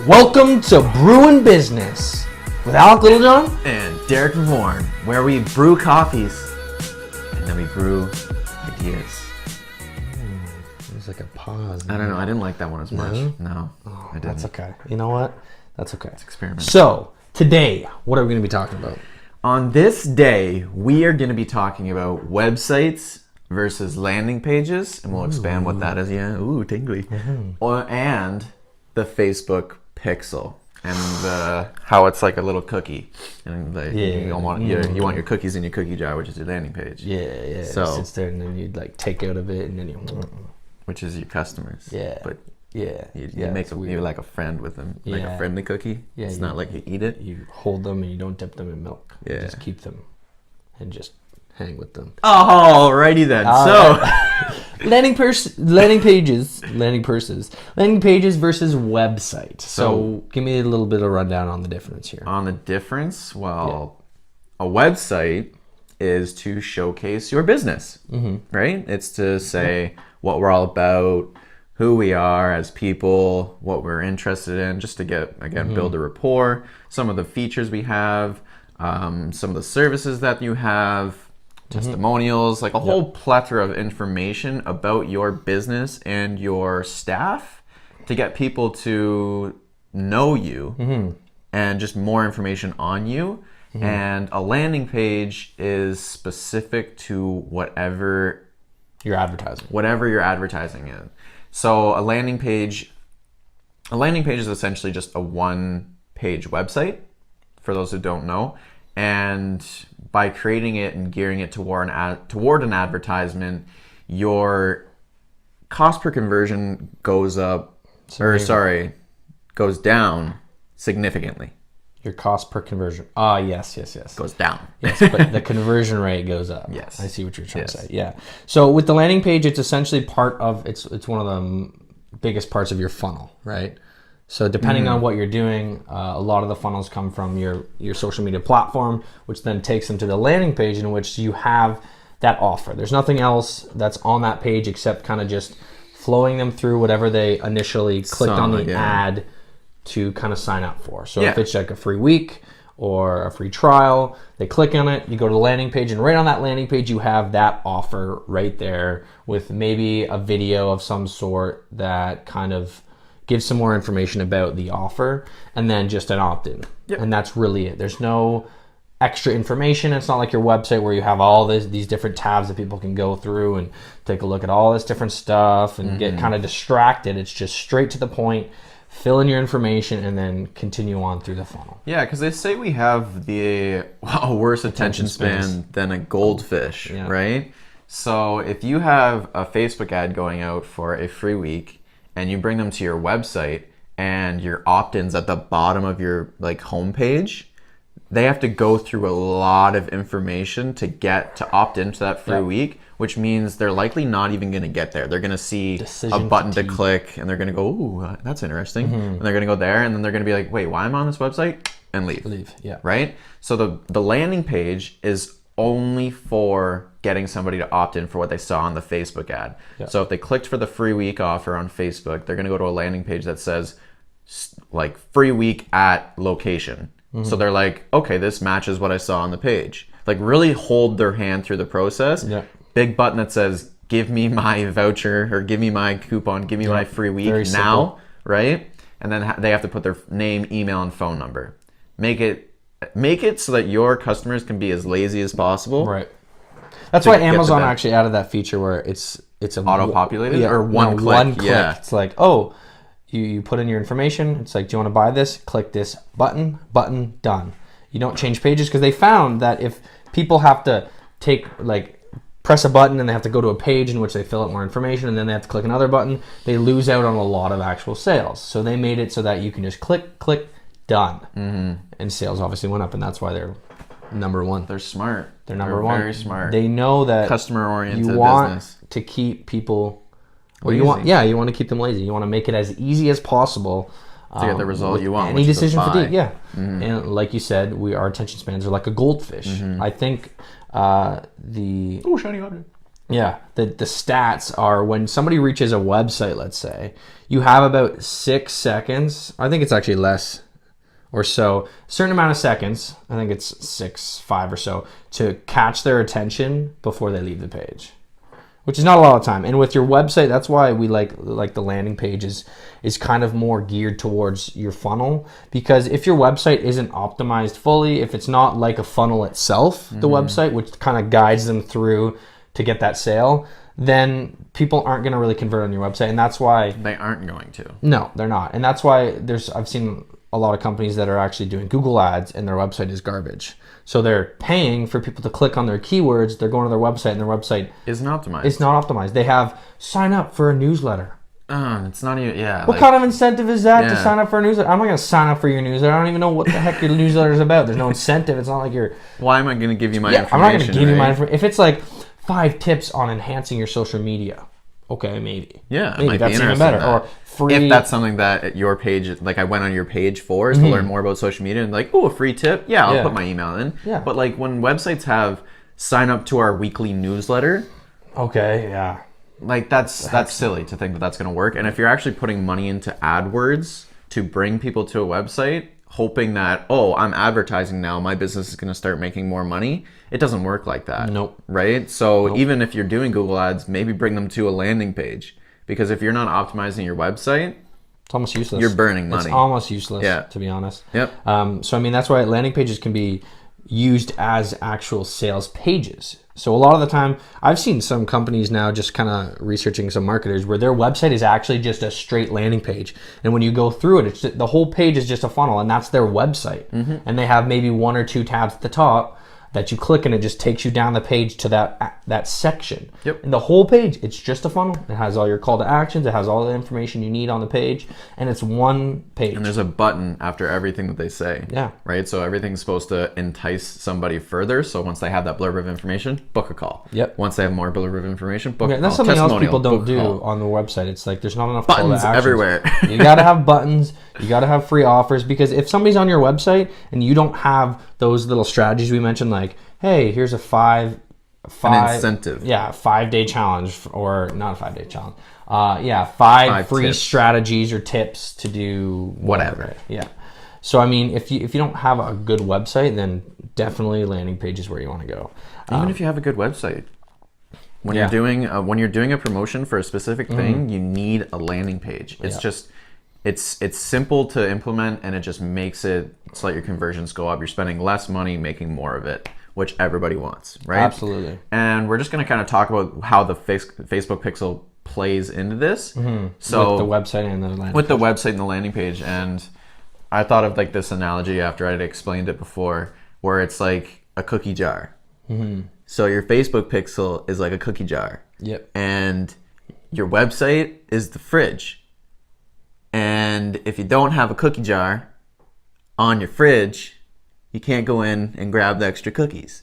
Welcome to Brewin Business with Alec Littlejohn and Derek Vaughan, where we brew coffees and then we brew ideas. There's like a pause. I don't know. I didn't like that one as much. No, Oh, I didn't. that's okay. You know what? That's okay. It's experiment. So today, what are we going to be talking about? On this day, we are going to be talking about websites versus landing pages, and we'll expand what that is. Yeah, tingly. And the Facebook pixel and how it's like a little cookie, and you want your cookies in your cookie jar, which is your landing page. Yeah. So it sits there, and then you'd like take out of it, and then you. which is your customers. Yeah. But yeah, you make them, you're like a friend with them, like a friendly cookie. Yeah, it's not like you eat it. You hold them and you don't dip them in milk. Yeah. You just keep them and just hang with them. Alrighty then. Landing pages versus website. So give me a little bit of rundown on the difference here. On the difference, a website is to showcase your business, right? It's to say what we're all about, who we are as people, what we're interested in, just to get, again, build a rapport, some of the features we have, some of the services that you have, testimonials, like a whole plethora of information about your business and your staff to get people to know you and just more information on you. And a landing page is specific to whatever Your advertising. Whatever you're advertising in. So a landing page is essentially just a one-page website, for those who don't know. And by creating it and gearing it toward an advertisement, your cost per conversion goes down significantly. Your cost per conversion. Yes. Goes down. Yes, but the conversion rate goes up. Yes. I see what you're trying to say. Yeah. So with the landing page, it's essentially it's one of the biggest parts of your funnel, right? So depending on what you're doing, a lot of the funnels come from your social media platform, which then takes them to the landing page in which you have that offer. There's nothing else that's on that page except kind of just flowing them through whatever they initially clicked on the ad to kind of sign up for. So if it's like a free week or a free trial, they click on it, you go to the landing page, and right on that landing page you have that offer right there with maybe a video of some sort that kind of gives some more information about the offer, and then just an opt-in. And that's really it. There's no extra information. It's not like your website where you have all these different tabs that people can go through and take a look at all this different stuff and get kind of distracted. It's just straight to the point. Fill in your information and then continue on through the funnel. Yeah, because they say we have a worse attention span than a goldfish, right? So if you have a Facebook ad going out for a free week and you bring them to your website and your opt-ins at the bottom of your homepage, they have to go through a lot of information to opt into that free week, which means they're likely not even going to get there. They're going to see a button to click, and they're going to go, ooh, that's interesting. And they're going to go there, and then they're going to be like, wait, why am I on this website? And leave. Right? So the landing page is only for getting somebody to opt in for what they saw on the Facebook ad. So if they clicked for the free week offer on Facebook, they're going to go to a landing page that says, like, free week at location. So they're like, okay, this matches what I saw on the page. Like, really hold their hand through the process. Big button that says, give me my voucher or give me my coupon, give me my free week now, right? And then they have to put their name, email, and phone number. Make it so that your customers can be as lazy as possible. Right. That's why Amazon actually added that feature where it's auto-populated or one click. Yeah. It's like, you put in your information. It's like, do you want to buy this? Click this button, done. You don't change pages because they found that if people have to press a button and they have to go to a page in which they fill out more information and then they have to click another button, they lose out on a lot of actual sales. So they made it so that you can just click, done. And sales obviously went up, and that's why they're number one. They're smart. They're number one. Very smart. They know that customer-oriented you want business to keep people lazy. You want to keep them lazy. You want to make it as easy as possiable to get the result you want. Any decision fatigue, and like you said, our attention spans are like a goldfish. I think shiny object. Yeah, the stats are when somebody reaches a website, let's say, you have about 6 seconds. I think it's actually less or so, a certain amount of seconds. I think it's 6, 5 or so to catch their attention before they leave the page, which is not a lot of time. And with your website, that's why we like the landing page is kind of more geared towards your funnel, because if your website isn't optimized fully, if it's not like a funnel itself, the website, which kind of guides them through to get that sale, then people aren't going to really convert on your website. And that's why they aren't going to. No, they're not. And that's why I've seen a lot of companies that are actually doing Google ads and their website is garbage. So they're paying for people to click on their keywords. They're going to their website and their website isn't optimized. It's not optimized. They have sign up for a newsletter. It's not even, What kind of incentive is that to sign up for a newsletter? I'm not going to sign up for your newsletter. I don't even know what the heck your newsletter is about. There's no incentive. It's not like you're... Why am I going to give you my information? I'm not going to give you my information. If it's like 5 tips on enhancing your social media, okay, maybe. Yeah, maybe that's even better. Or free... If that's something that your page, like I went on your page for, is to learn more about social media and like, oh, a free tip. Yeah, I'll put my email in. Yeah. But like when websites have sign up to our weekly newsletter. Okay, yeah. Like that's silly to think that that's going to work. And if you're actually putting money into AdWords to bring people to a website, hoping that, oh, I'm advertising now, my business is going to start making more money, it doesn't work like that. Nope. Right? So even if you're doing Google ads, maybe bring them to a landing page, because if you're not optimizing your website, it's almost useless. You're burning money. It's almost useless, to be honest. Yep. So I mean, that's why landing pages can be used as actual sales pages. So a lot of the time, I've seen some companies now just kind of researching some marketers where their website is actually just a straight landing page. And when you go through it, the whole page is just a funnel, and that's their website. And they have maybe 1 or 2 tabs at the top that you click, and it just takes you down the page to that section. Yep. And the whole page, it's just a funnel. It has all your call to actions. It has all the information you need on the page, and it's one page. And there's a button after everything that they say. Yeah. Right? So everything's supposed to entice somebody further. So once they have that blurb of information, book a call. Yep. Once they have more blurb of information, book a call. That's something else people don't do on the website. It's like there's not enough buttons call to actions everywhere. You got to have buttons. You got to have free offers, because if somebody's on your website and you don't have those little strategies we mentioned, like, hey, here's a an incentive. Yeah, 5-day challenge, or not a 5-day challenge. 5 free tips. Strategies or tips to do whatever. Yeah. So I mean, if you don't have a good website, then definitely landing page is where you want to go. Even if you have a good website, when you're doing a promotion for a specific thing, you need a landing page. It's just it's simple to implement, and it just makes it so that your conversions go up. You're spending less money making more of it, which everybody wants, right? Absolutely. And we're just going to kind of talk about how the Facebook pixel plays into this. So with the website and the landing page. With the website and the landing page. And I thought of like this analogy after I'd explained it before, where it's like a cookie jar. So your Facebook pixel is like a cookie jar. Yep. And your website is the fridge. And if you don't have a cookie jar on your fridge, you can't go in and grab the extra cookies.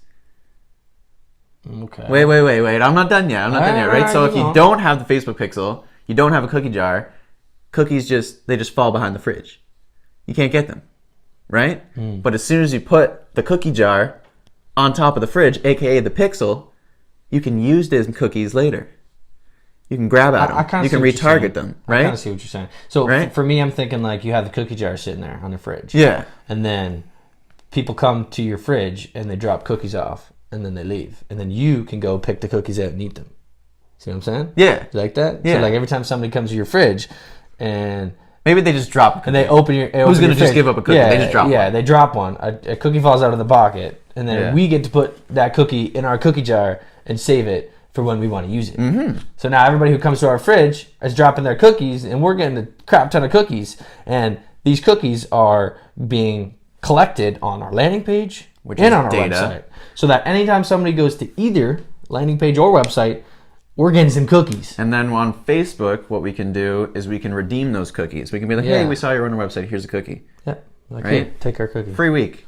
Okay. Wait. I'm not done yet. Right? So if you don't have the Facebook pixel, you don't have a cookie jar, cookies just fall behind the fridge. You can't get them, right? But as soon as you put the cookie jar on top of the fridge, aka the pixel, you can use those cookies later. You can grab at them. You can retarget them, right? I kind of see what you're saying. So for me, I'm thinking like you have the cookie jar sitting there on the fridge. Yeah. And then people come to your fridge and they drop cookies off, and then they leave. And then you can go pick the cookies out and eat them. See what I'm saying? Yeah. You like that? Yeah. So like every time somebody comes to your fridge and... Maybe they just drop a cookie. And they open your... Who's going to just give up a cookie? Yeah, they just drop one. Yeah, they drop one. A cookie falls out of the bucket, and then we get to put that cookie in our cookie jar and save it for when we want to use it. So now everybody who comes to our fridge is dropping their cookies, and we're getting a crap ton of cookies. And these cookies are being collected on our landing page and on our website. So that anytime somebody goes to either landing page or website, we're getting some cookies. And then on Facebook, what we can do is we can redeem those cookies. We can be like, hey, we saw you on our website. Here's a cookie. Yeah. Like, right? Here, take our cookie. Free week.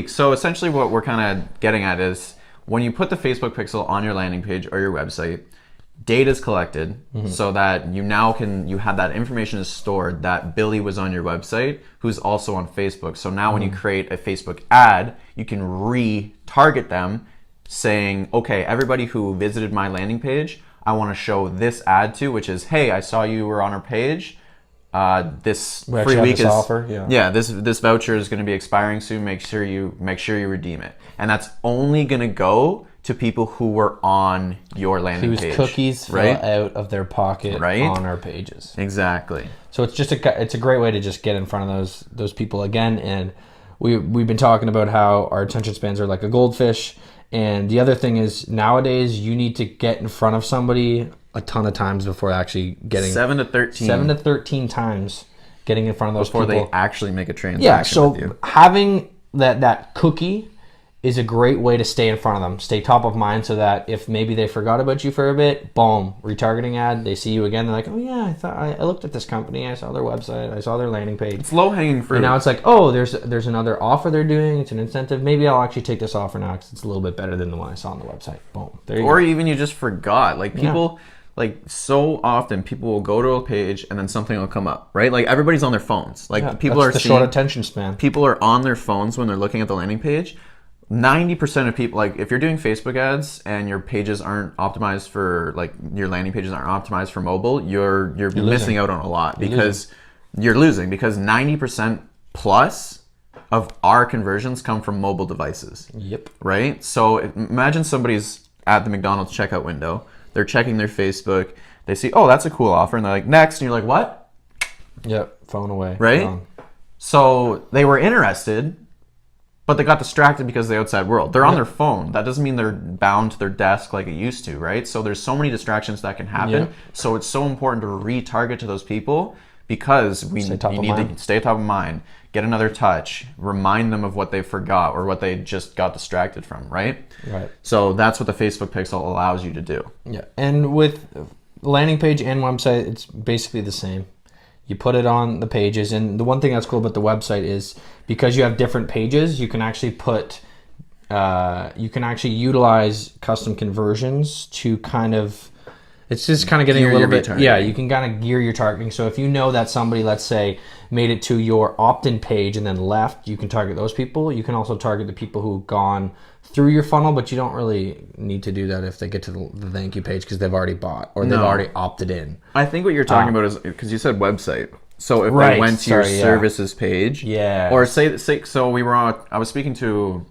So essentially what we're kind of getting at is when you put the Facebook pixel on your landing page or your website, data is collected so that you have that information is stored that Billy was on your website who's also on Facebook. So now when you create a Facebook ad, you can retarget them saying, okay, everybody who visited my landing page, I want to show this ad to, which is, hey, I saw you were on our page. This free week is offer. This voucher is going to be expiring soon. Make sure you redeem it, and that's only going to go to people who were on your landing page. Whose cookies fell out of their pocket on our pages. Exactly. So it's just it's a great way to just get in front of those people again. And we've been talking about how our attention spans are like a goldfish. And the other thing is, nowadays you need to get in front of somebody a ton of times before actually getting 7 to 13 times getting in front of those before people. They actually make a transaction. Yeah, so with you. having that cookie is a great way to stay in front of them, stay top of mind, so that if maybe they forgot about you for a bit, boom, retargeting ad, they see you again, they're like, oh yeah, I thought I looked at this company, I saw their website, I saw their landing page. It's low hanging fruit. And now it's like, oh, there's another offer they're doing, it's an incentive. Maybe I'll actually take this offer now because it's a little bit better than the one I saw on the website. Boom, there you go. Or even you just forgot. Like people, like so often people will go to a page and then something will come up, right? Like everybody's on their phones. Like people are the short attention span. People are on their phones when they're looking at the landing page. 90% of people, like if you're doing Facebook ads and your pages aren't optimized for, like your landing pages aren't optimized for mobile, you're missing out on a lot because you're losing because 90% plus of our conversions come from mobile devices. Yep. Right? So imagine somebody's at the McDonald's checkout window, they're checking their Facebook, they see, oh, that's a cool offer, and they're like, next, and you're like, what? Yep, phone away. Right? Phone. So they were interested, but they got distracted because of the outside world. They're on their phone. That doesn't mean they're bound to their desk like it used to, right? So there's so many distractions that can happen. Yeah. So it's so important to retarget to those people because you need to stay top of mind, get another touch, remind them of what they forgot or what they just got distracted from, right? Right. So that's what the Facebook Pixel allows you to do. Yeah, and with landing page and website, it's basically the same. You put it on the pages, and the one thing that's cool about the website is because you have different pages, you can actually utilize custom conversions to kind of, it's just kind of getting a little bit, you can kind of gear your targeting. So if you know that somebody, let's say, made it to your opt-in page and then left, you can target those people. You can also target the people who've gone through your funnel, but you don't really need to do that if they get to the thank you page because they've already bought or they've already opted in. I think what you're talking about is, because you said website. So if they went to your services page, or say, so I was speaking to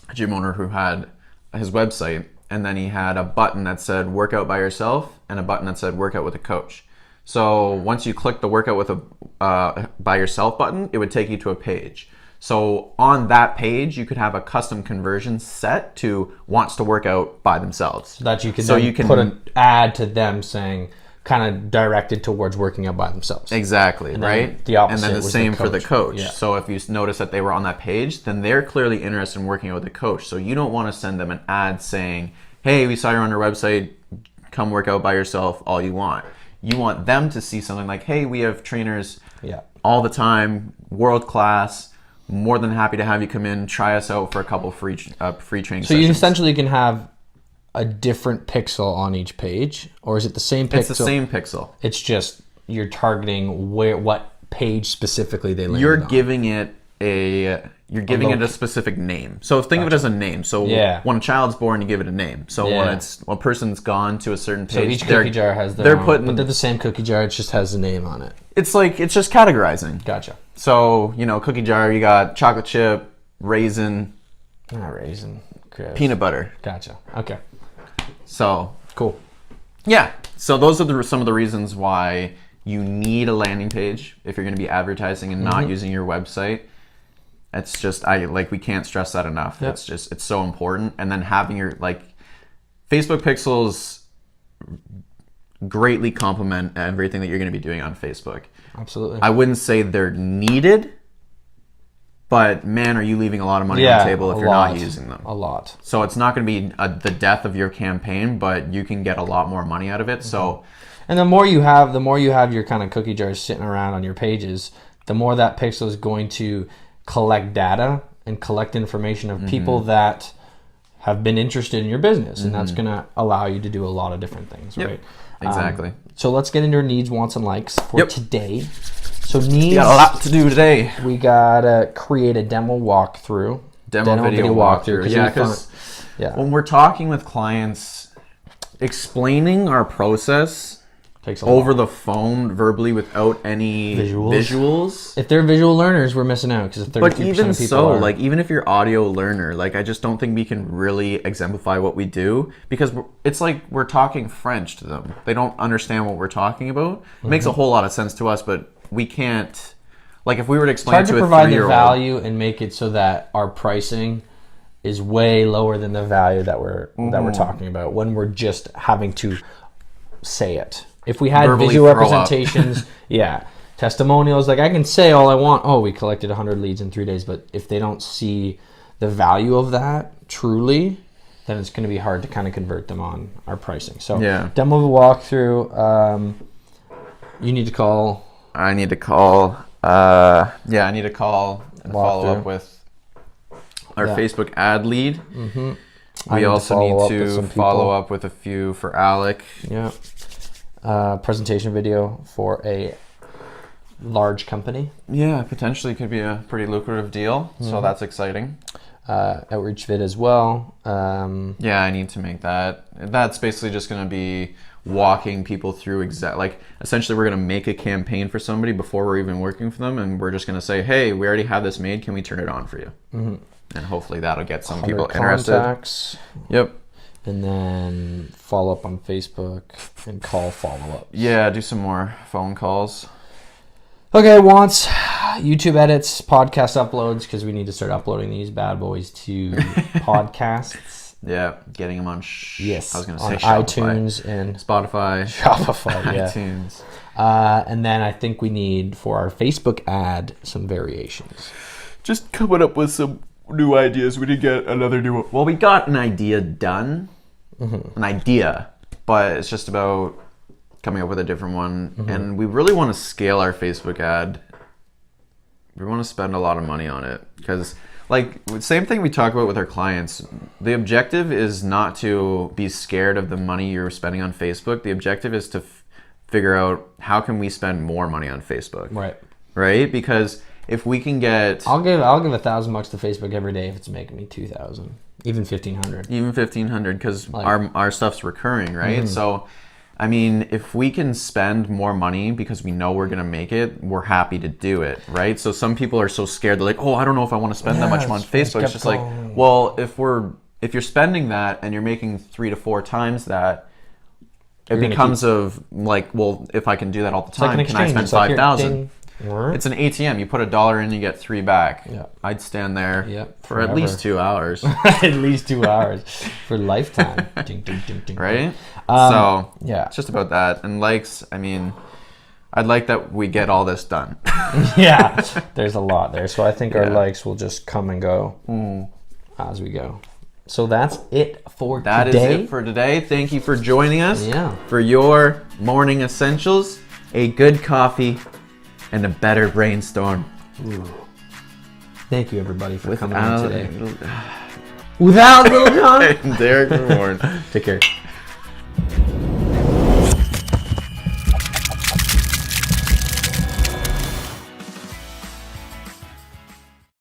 a gym owner who had his website, and then he had a button that said work out by yourself and a button that said work out with a coach. So once you click the workout with a by yourself button, it would take you to a page. So on that page, you could have a custom conversion set to wants to work out by themselves. So that you can put an ad to them saying kind of directed towards working out by themselves. Exactly, and right? The opposite, and then the same for the coach. Yeah. So if you notice that they were on that page, then they're clearly interested in working out with a coach. So you don't want to send them an ad saying, hey, we saw you're on our website, come work out by yourself all you want. You want them to see something like, hey, we have trainers all the time, world class, more than happy to have you come in, try us out for a couple free training sessions. So you essentially can have a different pixel on each page, or is it the same pixel? It's the same pixel. It's just you're targeting what page specifically they landed You're on. giving it a specific name. So think of it as a name. So when a child's born, you give it a name. So when a person's gone to a certain page, so each cookie jar has their own, but they're the same cookie jar. It just has a name on it. It's just categorizing. Gotcha. So cookie jar, you got chocolate chip, raisin, not raisin, Chris. Peanut butter. Gotcha. Okay. So cool. Yeah. So those are some of the reasons why you need a landing page if you're going to be advertising and not using your website. It's just we can't stress that enough. Yep. It's so important. And then having your Facebook pixels greatly complement everything that you're going to be doing on Facebook. Absolutely. I wouldn't say they're needed, but man, are you leaving a lot of money on the table if you're not using them. A lot. So it's not going to be the death of your campaign, but you can get a lot more money out of it. So, and the more you have your kind of cookie jars sitting around on your pages, the more that pixel is going to collect data and collect information of people that have been interested in your business, and that's going to allow you to do a lot of different things, right? Exactly. So let's get into our needs, wants, and likes for today. So needs. We got a lot to do today. We gotta create a demo walkthrough. Demo video walkthrough. Yeah, when we're talking with clients, explaining our process takes over the phone verbally without any visuals. If they're visual learners, we're missing out because 32% But even of people so, are. like even if you're audio learner, like I just don't think we can really exemplify what we do because it's like we're talking French to them. They don't understand what we're talking about. It makes a whole lot of sense to us, but we can't. Like if we were to explain It's to hard a to provide the 3-year-old, value and make it so that our pricing is way lower than the value that we're talking about when we're just having to say it. If we had verbally visual throw up. representations, testimonials, like I can say all I want. Oh, we collected 100 leads in 3 days, but if they don't see the value of that truly, then it's going to be hard to kind of convert them on our pricing. So demo the walkthrough. You need to call. I need to call. I need to call and follow up with our Facebook ad lead. Mm-hmm. We also need to follow up with a few for Alec. Yeah. Presentation video for a large company. Yeah, potentially could be a pretty lucrative deal. So that's exciting. Outreach vid as well. I need to make that. That's basically just going to be walking people through essentially we're going to make a campaign for somebody before we're even working for them, and we're just going to say, hey, we already have this made, can we turn it on for you? And hopefully that'll get some people interested. Contacts. Yep. And then follow up on Facebook and call follow-ups. Yeah, do some more phone calls. Okay, wants YouTube edits, podcast uploads, because we need to start uploading these bad boys to podcasts. Yeah, getting them on yes, I was going to on say Shopify. iTunes and Spotify. Shopify, iTunes. And then I think we need, for our Facebook ad, some variations. Just coming up with some new ideas. We did get another new one. Well, we got an idea done. An idea. But it's just about coming up with a different one. And we really want to scale our Facebook ad. We want to spend a lot of money on it. Because, like, same thing we talk about with our clients. The objective is not to be scared of the money you're spending on Facebook. The objective is to figure out how can we spend more money on Facebook. Right? Because if we can get, I'll give $1,000 to Facebook every day if it's making me 2,000, even 1,500. Even 1,500 because our stuff's recurring, right? So, I mean, if we can spend more money because we know we're gonna make it, we're happy to do it, right? So some people are so scared, they're like, oh, I don't know if I want to spend that much on Facebook. It's just like, well, if you're spending that and you're making 3 to 4 times that, it becomes of like, well, if I can do that all the time, can I spend 5,000? It's an ATM. You put $1 in, you get 3 back. I'd stand there for at least 2 hours. At least 2 hours for lifetime. Ding, ding, ding, ding, right? So it's just about that. And likes, I mean, I'd like that we get all this done. There's a lot there. So I think our likes will just come and go as we go. So that's it for today. That is it for today. Thank you for joining us for your morning essentials. A good coffee and a better brainstorm. Thank you, everybody, for coming on today. Without Little John. Derek Warren. Take care.